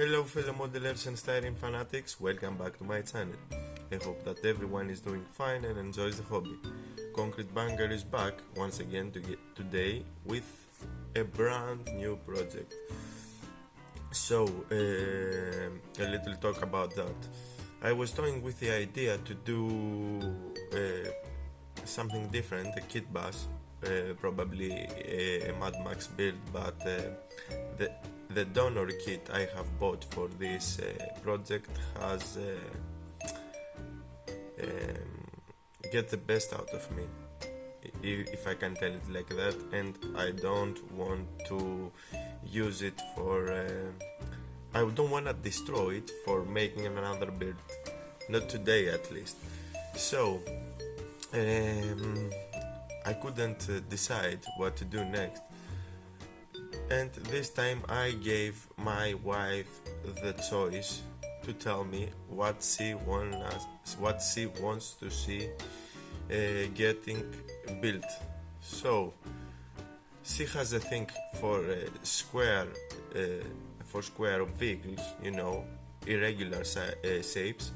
Hello fellow modelers and styling fanatics, welcome back to my channel. I hope that everyone is doing fine and enjoys the hobby. Concrete Banger is back once again today with a brand new project. So, a little talk about that. I was toying with the idea to do something different, a kit bus, probably a Mad Max build, but the donor kit I have bought for this project has get the best out of me, if I can tell it like that, and I don't want to use it for I don't want to destroy it for making another build, not today at least. So I couldn't decide what to do next, and this time I gave my wife the choice to tell me what she wants to see getting built. So she has a thing for square vehicles, irregular shapes,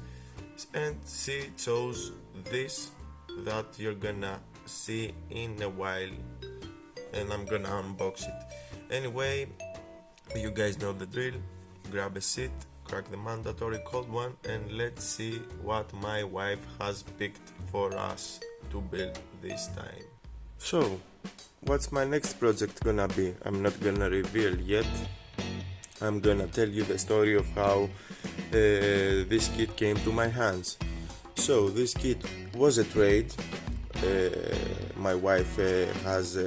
and she chose this that you're gonna see in a while, and I'm gonna unbox it. Anyway, you guys know the drill. Grab a seat, crack the mandatory cold one, and let's see what my wife has picked for us to build this time. So, what's my next project gonna be? I'm not gonna reveal yet. I'm gonna tell you the story of how this kit came to my hands. So, this kit was a trade. My wife has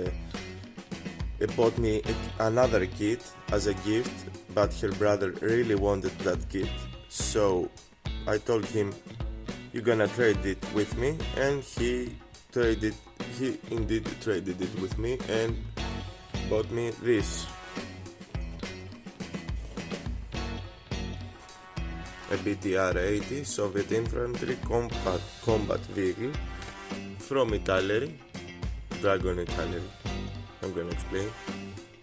bought me another kit as a gift, but her brother really wanted that kit, so I told him, you're gonna trade it with me, and he indeed traded it with me and bought me this, a BTR-80 Soviet infantry combat vehicle from Italeri, Dragon Italeri. I'm gonna explain.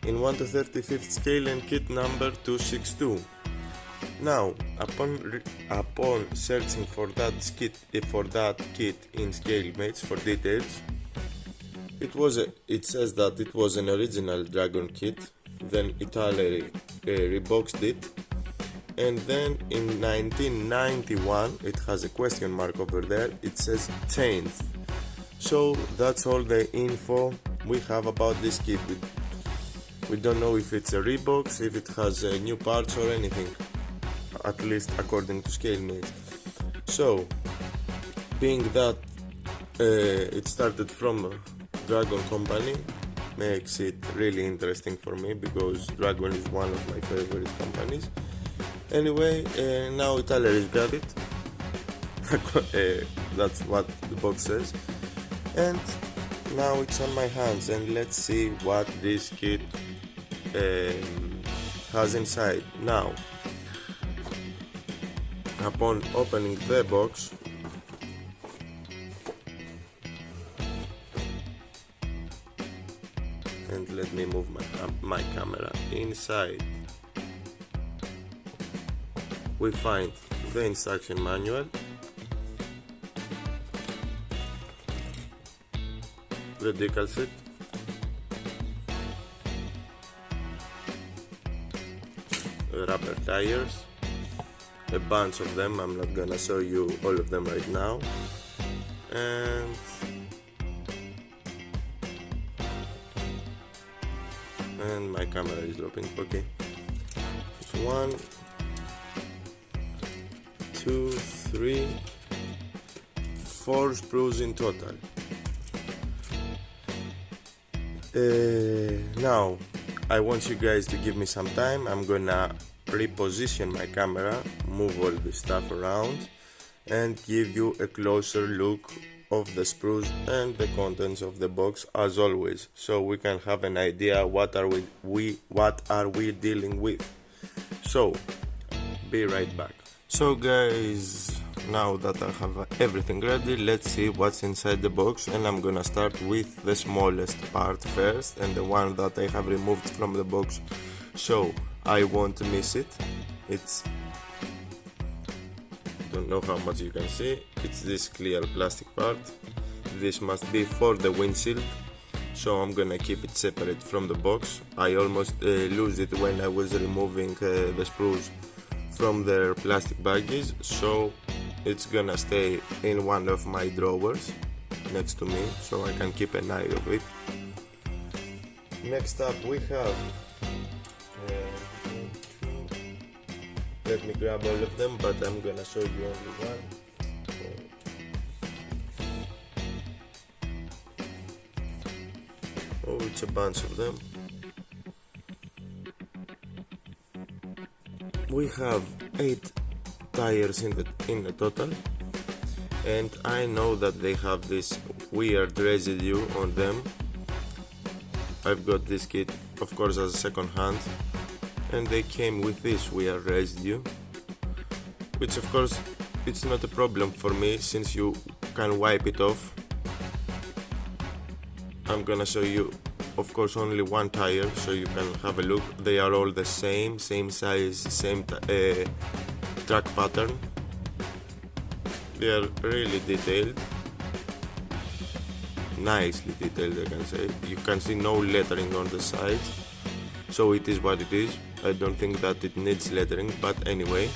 In 1/35 scale and kit number 262. Now, upon searching for that kit in scale mates for details, it says that it was an original Dragon kit. Then Italeri reboxed it, and then in 1991, it has a question mark over there. It says changed. So that's all the info we have about this kit. We don't know if it's a rebox, if it has new parts or anything, at least according to scale mates. So, being that it started from Dragon company, makes it really interesting for me, because Dragon is one of my favorite companies. Anyway, now Italeri got it. That's what the box says, and now it's on my hands, and let's see what this kit has inside. Now, upon opening the box, and let me move my camera inside, we find the instruction manual, the Decals set, rubber tires, a bunch of them. I'm not gonna show you all of them right now, and my camera is dropping. Okay, it's 1, 2, 3, 4 sprues in total. Now I want you guys to give me some time. I'm gonna reposition my camera, move all the stuff around, and give you a closer look of the sprues and the contents of the box, as always, so we can have an idea what are we dealing with. So be right back. So guys, now that I have everything ready, let's see what's inside the box, and I'm gonna start with the smallest part first, and the one that I have removed from the box, so I won't miss it. It's, don't know how much you can see, it's this clear plastic part. This must be for the windshield, so I'm gonna keep it separate from the box. I almost lose it when I was removing the sprues from their plastic baggies, so it's gonna stay in one of my drawers next to me, so I can keep an eye of it. Next up we have let me grab all of them, but I'm gonna show you only one. Oh, it's a bunch of them. We have 8 tires in the total, and I know that they have this weird residue on them. I've got this kit, of course, as a second hand, and they came with this weird residue, which of course it's not a problem for me since you can wipe it off. I'm gonna show you, of course, only one tire so you can have a look. They are all the same size, same track pattern. They are really detailed, nicely detailed, I can say. You can see no lettering on the sides, so it is what it is. I don't think that it needs lettering, but anyway.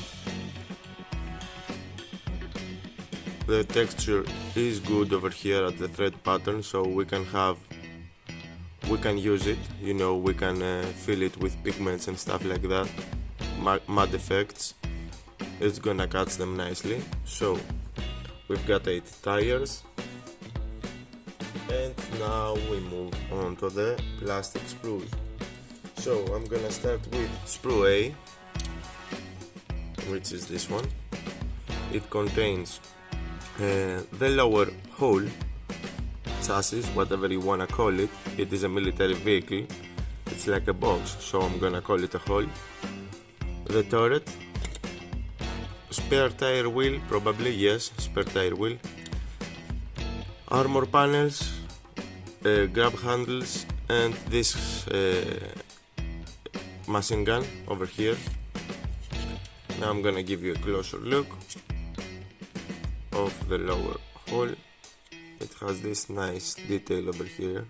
The texture is good over here at the thread pattern, so we can use it, you know, we can fill it with pigments and stuff like that, matte effects. It's gonna catch them nicely. So we've got 8 tires, and now we move on to the plastic sprues. So I'm gonna start with sprue A, which is this one. It contains the lower hull, chassis, whatever you wanna call it. It is a military vehicle, it's like a box, so I'm gonna call it a hull. The turret, spare tire wheel, probably, yes, spare tire wheel. Armor panels, grab handles, and this machine gun over here. Now I'm gonna give you a closer look of the lower hull. It has this nice detail over here.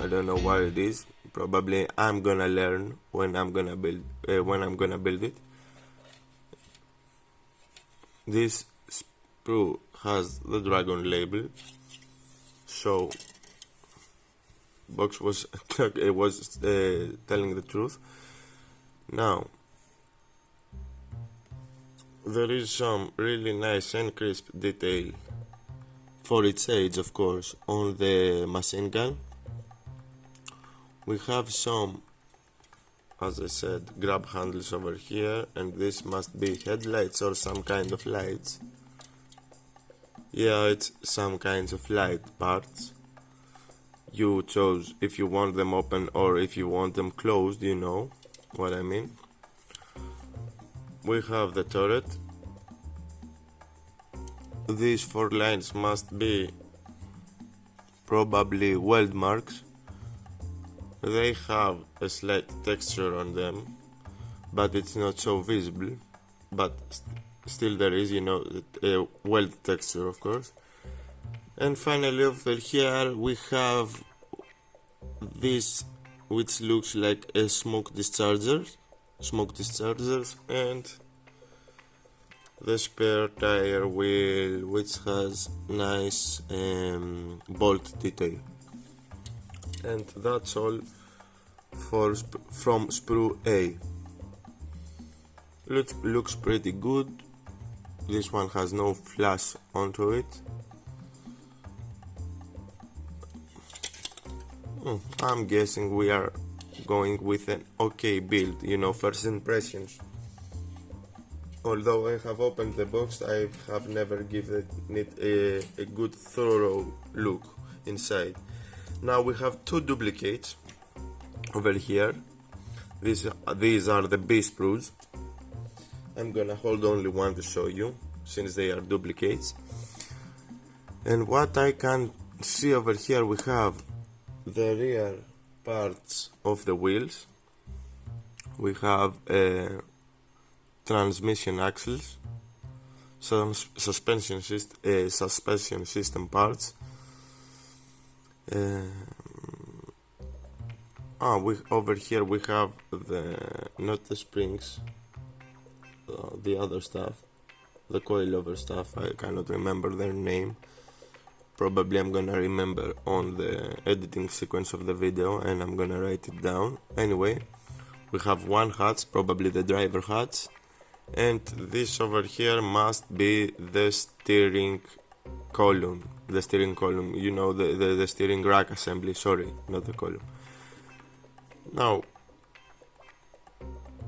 I don't know what it is. Probably I'm gonna learn when I'm gonna build it. This sprue has the dragon label, so box was telling the truth. Now there is some really nice and crisp detail for its age, of course, on the machine gun. We have some, as I said, grab handles over here, and this must be headlights or some kind of lights. Yeah, it's some kinds of light parts. You chose if you want them open or if you want them closed, you know what I mean. We have the turret. These 4 lines must be probably weld marks. They have a slight texture on them, but it's not so visible, but still there is, you know, a weld texture, of course. And finally over here we have this, which looks like a smoke dischargers, and the spare tire wheel, which has nice bolt detail. And that's all from sprue A. Looks pretty good. This one has no flash onto it. I'm guessing we are going with an okay build, you know, first impressions. Although I have opened the box, I have never given it a good thorough look inside. Now we have 2 duplicates over here. These are the B sprues. I'm gonna hold only one to show you, since they are duplicates. And what I can see over here, we have the rear parts of the wheels. We have transmission axles, suspension system parts. Over here we have not the springs, the other stuff, the coilover stuff. I cannot remember their name. Probably I'm gonna remember on the editing sequence of the video, and I'm gonna write it down. Anyway, we have one hatch, probably the driver hatch, and this over here must be the steering column. The steering rack assembly. Sorry, not the column. Now,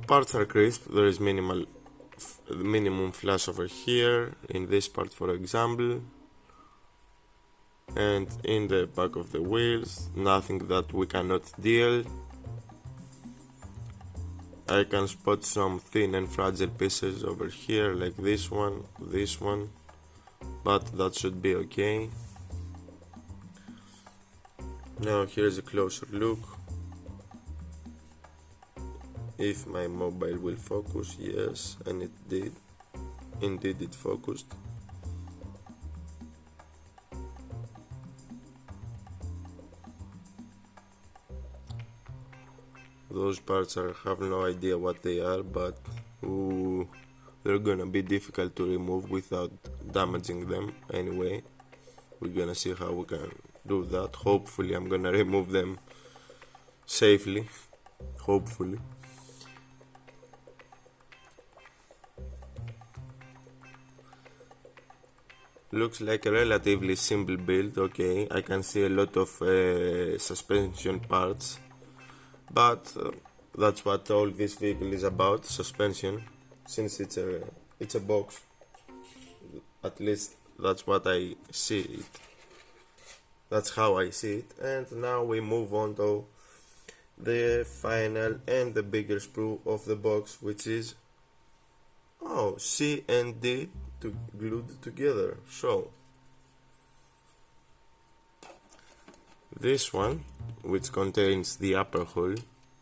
parts are crisp. There is minimum flash over here in this part, for example, and in the back of the wheels, nothing that we cannot deal. I can spot some thin and fragile pieces over here, like this one, but that should be okay. Now here's a closer look. If my mobile will focus, yes, and it did. Indeed, it focused. Those parts have no idea what they are, but they're gonna be difficult to remove without damaging them. Anyway, we're gonna see how we can do that. Hopefully I'm gonna remove them safely. Hopefully. Looks like a relatively simple build. Okay, I can see a lot of suspension parts, but that's what all this vehicle is about, suspension, since it's a box. At least that's what I see it. That's how I see it. And now we move on to the final and the bigger sprue of the box, which is C and D glued together. So this one, which contains the upper hull,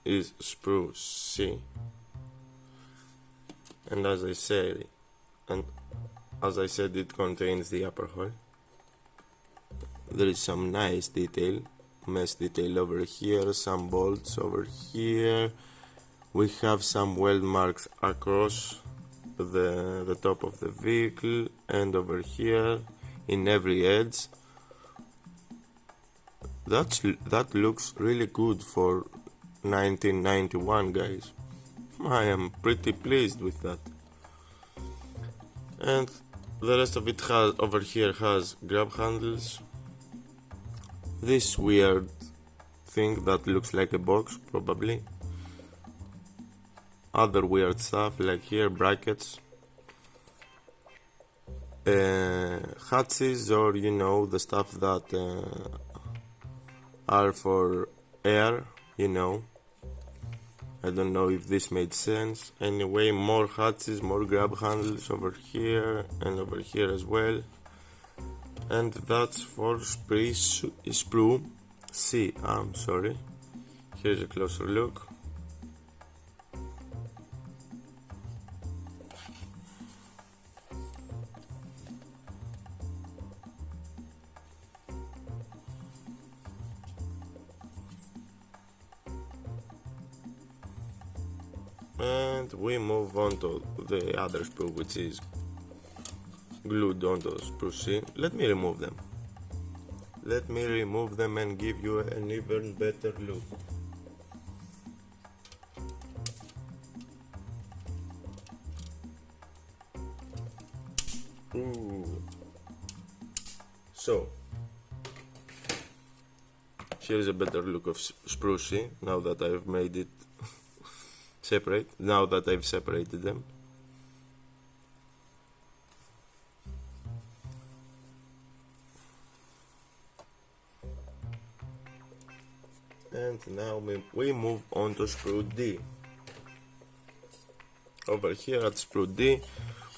is sprue C, and as I said it contains the upper hull. There is some nice mesh detail over here, some bolts over here. We have some weld marks across the top of the vehicle and over here in every edge. That looks really good for 1991, guys. I am pretty pleased with that. And the rest of it over here has grab handles. This weird thing that looks like a box, probably. Other weird stuff like here, brackets, hatches, or the stuff that are for air, I don't know if this made sense. Anyway, more hatches, more grab handles over here and over here as well. And that's for sprue C. I'm sorry. Here's a closer look. And we move on to the other sprue, which is glued onto sprue C. Let me remove them and give you an even better look. So here's a better look of sprue C now that I've made it separate, now that I've separated them. And now we move on to sprue D. Over here at sprue D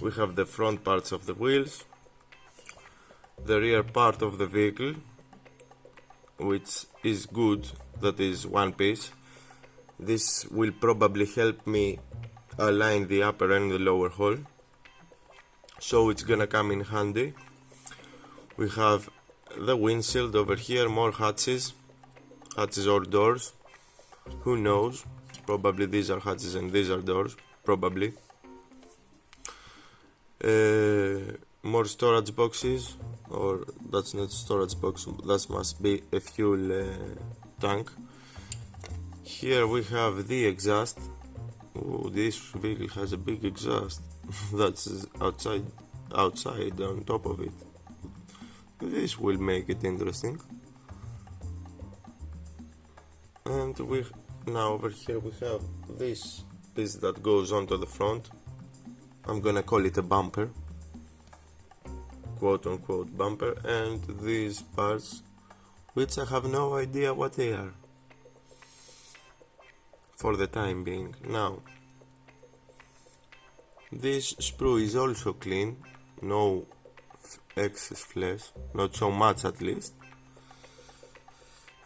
we have the front parts of the wheels, the rear part of the vehicle, which is good, that is one piece. This will probably help me align the upper and the lower hull, so it's gonna come in handy. We have the windshield over here, more hatches or doors, who knows, probably these are hatches and these are doors, probably. More storage boxes, or that's not storage box, that must be a fuel tank. Here we have the exhaust. Oh, this vehicle has a big exhaust. That's outside on top of it. This will make it interesting. And now over here we have this piece that goes onto the front. I'm gonna call it a bumper, quote unquote bumper, and these parts, which I have no idea what they are for the time being. Now, this sprue is also clean, no excess flesh, not so much at least,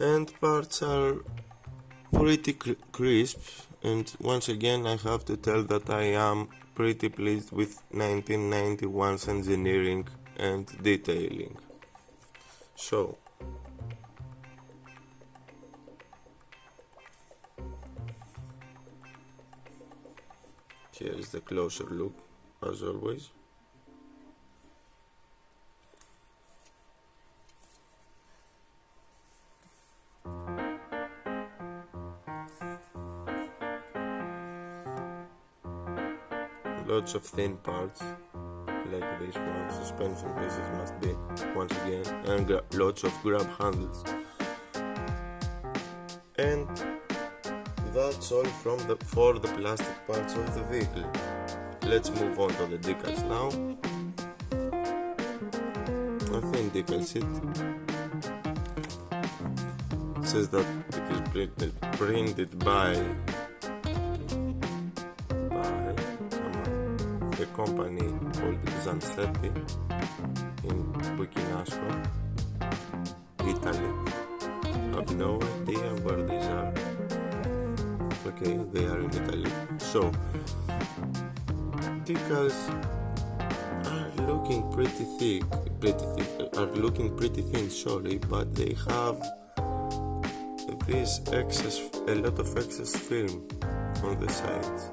and parts are pretty crisp. And once again I have to tell that I am pretty pleased with 1991's engineering and detailing. So here is the closer look, as always. Lots of thin parts, like this one. Suspension pieces must be, once again, and lots of grab handles. And that's all for the plastic parts of the vehicle. Let's move on to the decals now. A thin decal sheet. It says that it is printed by a company called Italeri in Bukinasco, Italy. I have no idea where these are. Okay, they are in Italy. So decals are looking pretty thin, sorry, but they have a lot of excess film on the sides.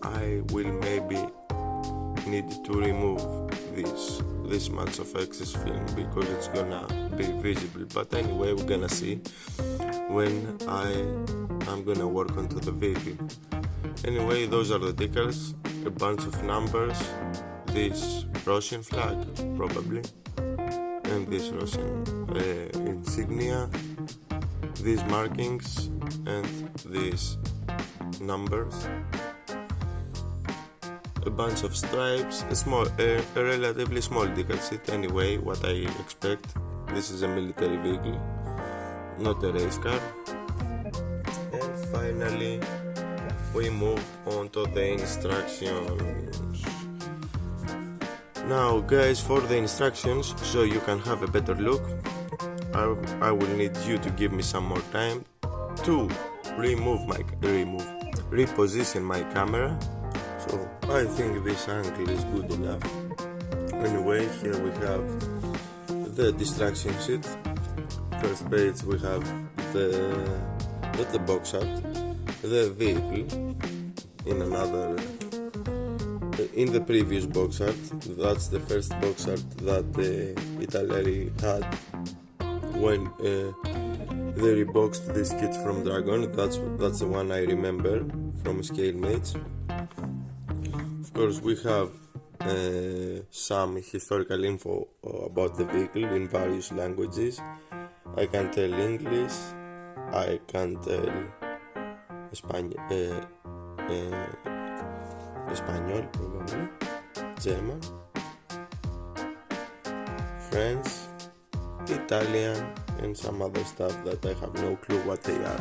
I will maybe need to remove this much of excess film because it's gonna be visible, but anyway we're gonna see when I'm gonna work onto the vehicle. Anyway, those are the decals, a bunch of numbers, this Russian flag probably, and this Russian insignia, these markings and these numbers, a bunch of stripes, a relatively small decal sheet. Anyway, what I expect. This is a military vehicle, not a race car. And finally we move on to the instructions. Now guys, for the instructions, so you can have a better look, I will need you to give me some more time to reposition my camera. So I think this angle is good enough. Anyway, here we have the distraction sheet. First page we have not the box art, the vehicle in the previous box art. That's the first box art that Italeri had when they reboxed this kit from Dragon. That's the one I remember from Scale Mates. Of course, we have some historical info about the vehicle in various languages. I can tell English, I can tell Espanol probably, German, French, Italian, and some other stuff that I have no clue what they are.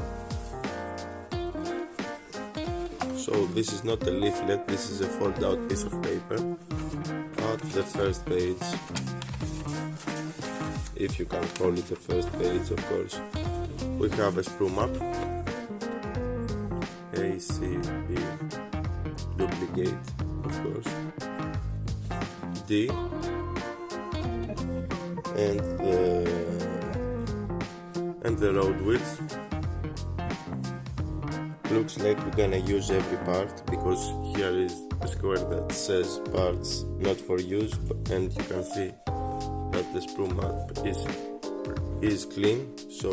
So this is not a leaflet, this is a fold out piece of paper. At the first page, if you can call it the first page, of course, we have a sprue map A, C, B, duplicate, of course, D, and the road wheels. Looks like we're gonna use every part, because here is a square that says parts not for use, and you can see that the sprue map is clean, so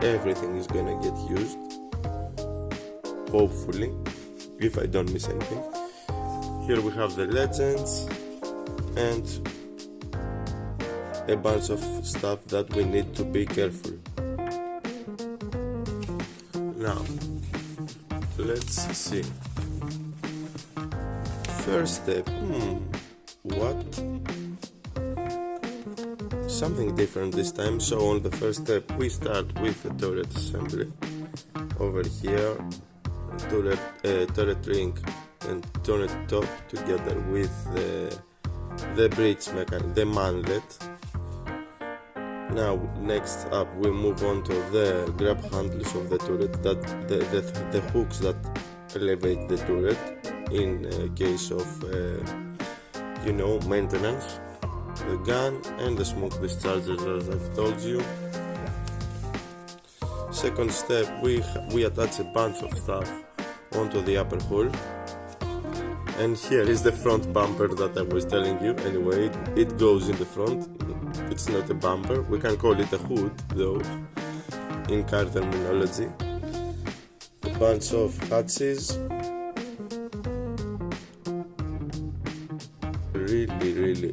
everything is gonna get used, hopefully, if I don't miss anything. Here we have the legends and a bunch of stuff that we need to be careful. Now let's see. First step, what? Something different this time. So on the first step we start with the turret assembly. Over here, turret ring and turret top together with the bridge mechanism, the manlet. Now next up we move on to the grab handles of the turret, that the hooks that elevate the turret in case of maintenance, the gun and the smoke dischargers, as I've told you. Second step, we attach a bunch of stuff onto the upper hull, and here is the front bumper that I was telling you. Anyway, it goes in the front. It's not a bumper, we can call it a hood though in car terminology. A bunch of hatches, really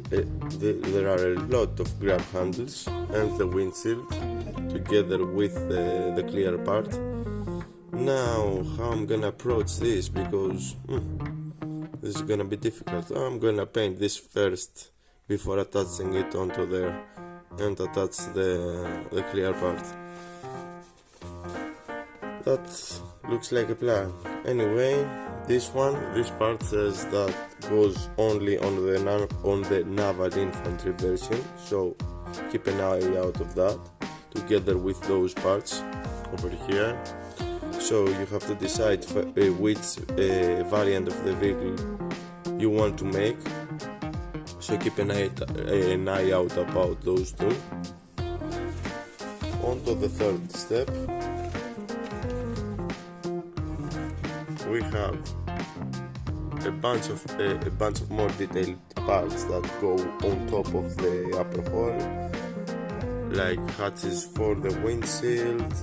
there are a lot of grab handles, and the windshield together with the clear part. Now how I'm gonna approach this, because this is gonna be difficult. I'm gonna paint this first before attaching it onto there and attach the clear part. That looks like a plan. Anyway, this part says that goes only on the naval infantry version, so keep an eye out of that, together with those parts over here. So you have to decide which variant of the vehicle you want to make, so keep an eye out about those two. On to the third step, we have a bunch of more detailed parts that go on top of the upper hull, like hatches for the windshield,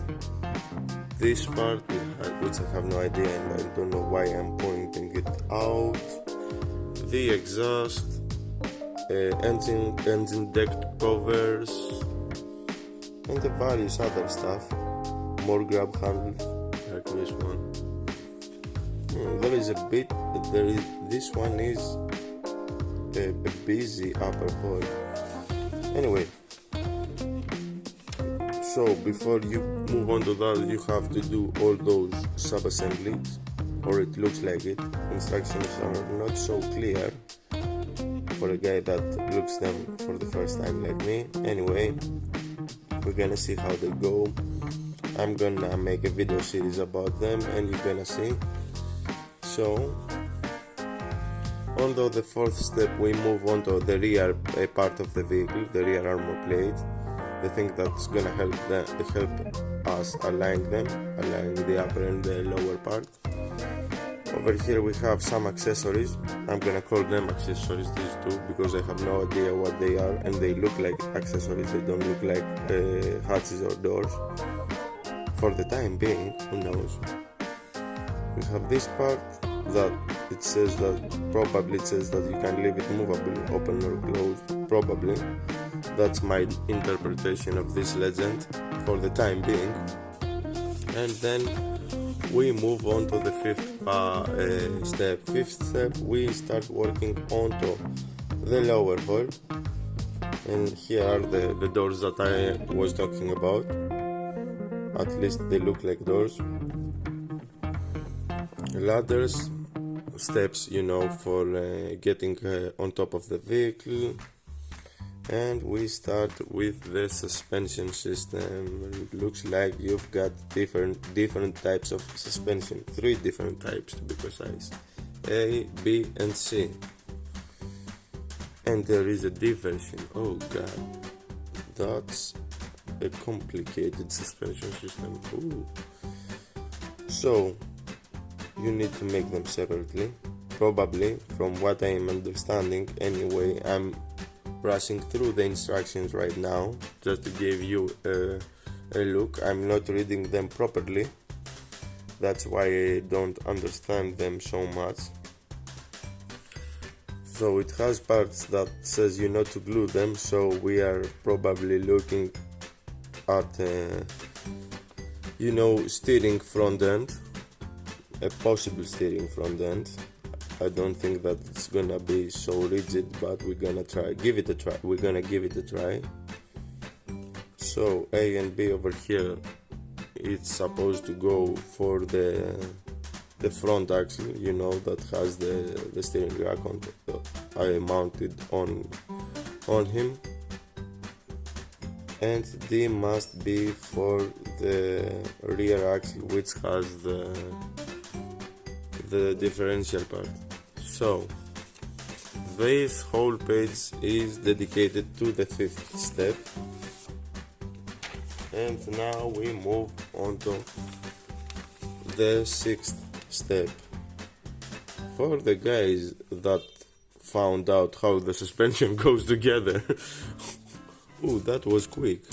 this part which I have no idea and I don't know why I'm pointing it out, the exhaust, engine deck covers, and the various other stuff, more grab handles like this one. This one is a busy upper hull. Anyway, so before you move on to that, you have to do all those sub-assemblies, or it looks like it. Instructions are not so clear for a guy that looks them for the first time like me. Anyway, we're gonna see how they go. I'm gonna make a video series about them and you're gonna see. So on to the fourth step, we move on to the rear part of the vehicle, the rear armor plate, the thing that's gonna help us align the upper and the lower part. Over here we have some accessories. I'm gonna call them accessories, these two, because I have no idea what they are, and they look like accessories, they don't look like hatches or doors. For the time being, who knows. We have this part that it says that you can leave it movable, open or closed, probably. That's my interpretation of this legend for the time being. And then we move on to the fifth step. Fifth step, we start working onto the lower hull, and here are the doors that I was talking about. At least they look like doors. Ladders, steps, for getting on top of the vehicle. And we start with the suspension system. It looks like you've got different types of suspension, 3 different types to be precise, A, B and C. And there is a D version. Oh god, that's a complicated suspension system. Ooh. So you need to make them separately, probably, from what I am understanding. Anyway, I'm rushing through the instructions right now just to give you a look. I'm not reading them properly, that's why I don't understand them so much. So it has parts that says you not to glue them, so we are probably looking at steering front end, a possible steering front end. I don't think that it's gonna be so rigid, but we're gonna give it a try. So A and B over here, it's supposed to go for the front axle, that has the steering rack I mounted on him, and D must be for the rear axle, which has the differential part. So this whole page is dedicated to the 5th step, and now we move on to the 6th step. For the guys that found out how the suspension goes together, ooh, that was quick.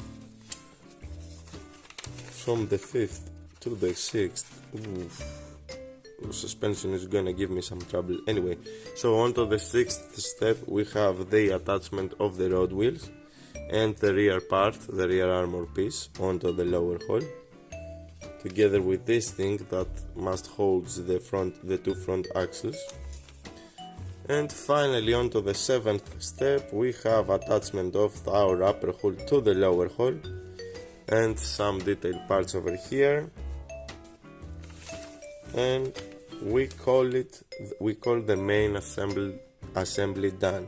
From the 5th to the 6th, ooh. Suspension is gonna give me some trouble. Anyway, so on to the 6th step, we have the attachment of the road wheels and the rear part, the rear armor piece, onto the lower hull, together with this thing that must hold the 2 front axles. And finally, on to the 7th step, we have attachment of our upper hull to the lower hull and some detailed parts over here. And we call the main assembly done,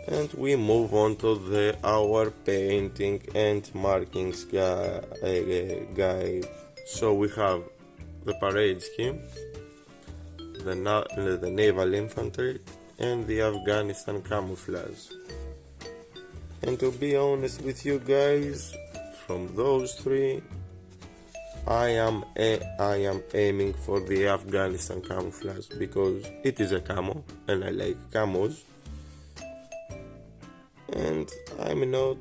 and we move on to our painting and markings guide. So we have the parade scheme, the naval infantry, and the Afghanistan camouflage. And to be honest with you guys, from those 3, I am aiming for the Afghanistan camouflage because it is a camo and I like camos, and I'm not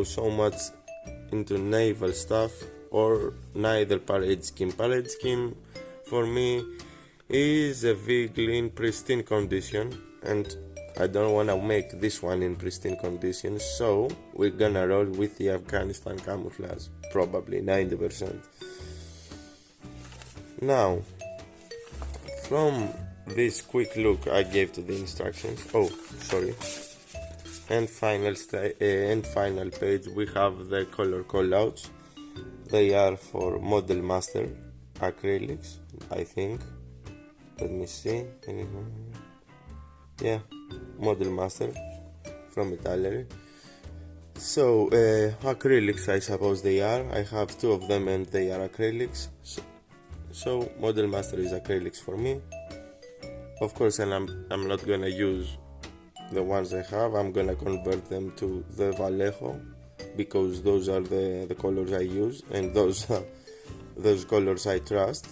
so much into naval stuff or neither parade scheme. Parade scheme for me is a vehicle in pristine condition, and I don't want to make this one in pristine condition, so we're gonna roll with the Afghanistan camouflage, probably 90%. Now, from this quick look I gave to the instructions, and final page, we have the color callouts. They are for Model Master acrylics, I think. Let me see. Yeah, Model Master from Italeri. So acrylics, I suppose they are. I have 2 of them and they are acrylics. So Model Master is acrylics for me. Of course, and I'm not gonna use the ones I have. I'm gonna convert them to the Vallejo because those are the colors I use, and those colors I trust.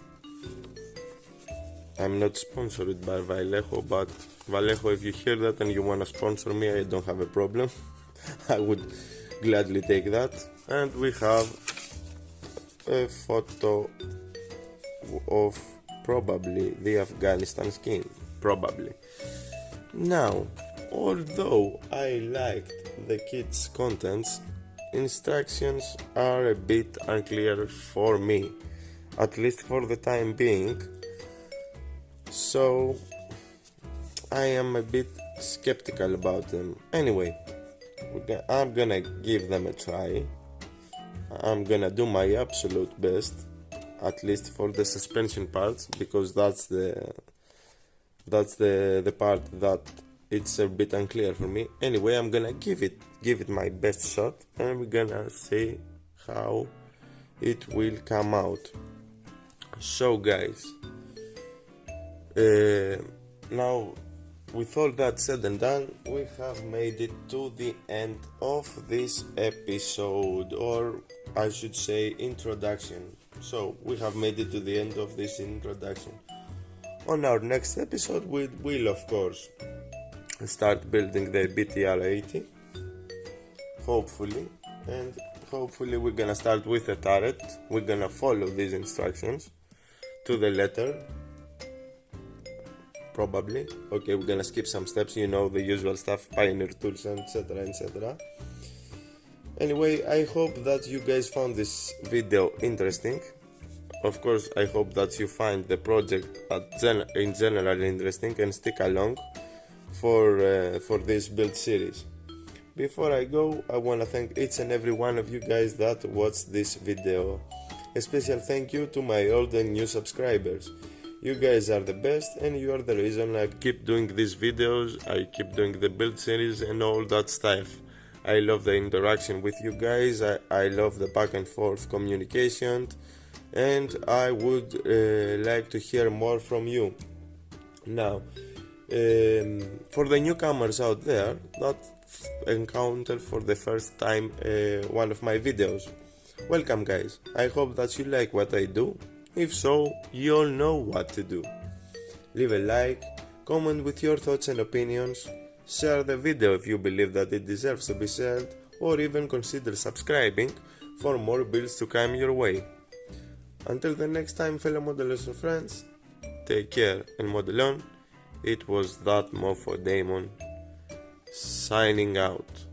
I'm not sponsored by Vallejo, but Vallejo, if you hear that and you wanna sponsor me, I don't have a problem. I would gladly take that. And we have a photo of probably the Afghanistan skin, probably. Now, although I liked the kit's contents, instructions are a bit unclear for me, at least for the time being, so I am a bit skeptical about them. Anyway, I'm gonna give them a try. I'm gonna do my absolute best, at least for the suspension parts, because that's the part that it's a bit unclear for me. Anyway, I'm gonna give it my best shot, and we're gonna see how it will come out. So guys, now with all that said and done, we have made it to the end of this episode, or I should say introduction. So we have made it to the end of this introduction. On our next episode we will of course start building the BTR-80, hopefully, and hopefully we're gonna start with a turret. We're gonna follow these instructions to the letter, probably. Okay, we're gonna skip some steps, you know, the usual stuff, pioneer tools, etc, etc. Anyway, I hope that you guys found this video interesting. Of course, I hope that you find the project in general interesting and stick along for this build series. Before I go, I want to thank each and every one of you guys that watched this video. A special thank you to my old and new subscribers. You guys are the best, and you are the reason I keep doing these videos, I keep doing the build series and all that stuff. I love the interaction with you guys, I love the back and forth communication, and I would like to hear more from you. Now, for the newcomers out there that encounter for the first time one of my videos, welcome guys. I hope that you like what I do. If so, you all know what to do. Leave a like, comment with your thoughts and opinions, share the video if you believe that it deserves to be shared, or even consider subscribing for more builds to come your way. Until the next time, fellow modelers and friends, take care and model on. It was that Mofo Damon signing out.